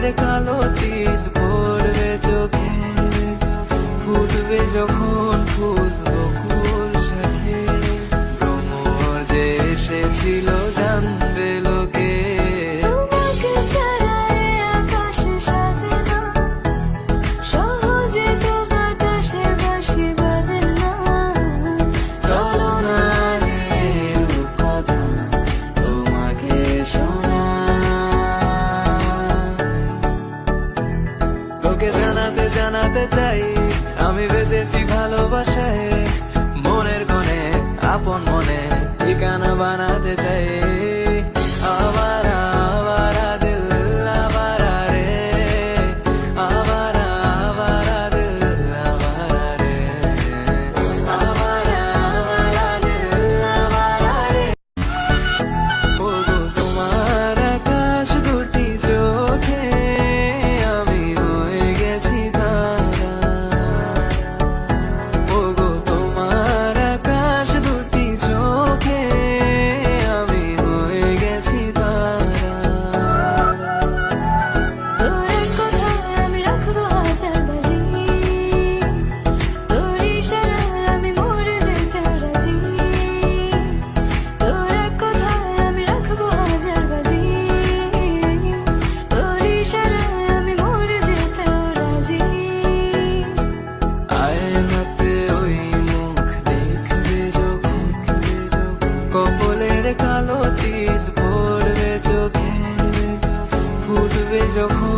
কপলের কালো তিল পড়বে চোখে, ফুটবে যখন ফুল বকুল শাখে, ভ্রমর যে এসেছিল জানবে লোকে। তোমাকে ছাড়া এ আকাশ সাজে না, সহজে তো বাতাসে বাঁশি বাজে না। চলো না যে কথা তোমাকে শোনা, তোকে জানাতে জানাতে চাই আমি বেঁচেছি ভালোবাসায়, মনের কোণে আপন মনে ঠিকানা বানাতে চাই। আবারা আবারা দিল আবারা রে, আবারা আবারা দিল আবারা রে, আবারা আবারা দিল আবারা রে। ওগো তোমার আকাশ দুটি চোখে আমি হয়ে গেছি তারা, ওগো তোমার আকাশ দুটি চোখে আমি হয়ে গেছি তারা। তোর এক কথায় আমি রাখবো হাজার বাজি, তোর ইশারায় আমি মরে যেতে রাজি। তোর এক কথায় আমি রাখবো হাজার বাজি, তোর ইশারায় আমি মরে যেতে রাজি। আয়নাতে ওই মুখ দেখবে যখন, কপলের কালো তিল পড়বে চোখে, ফুটবে যখন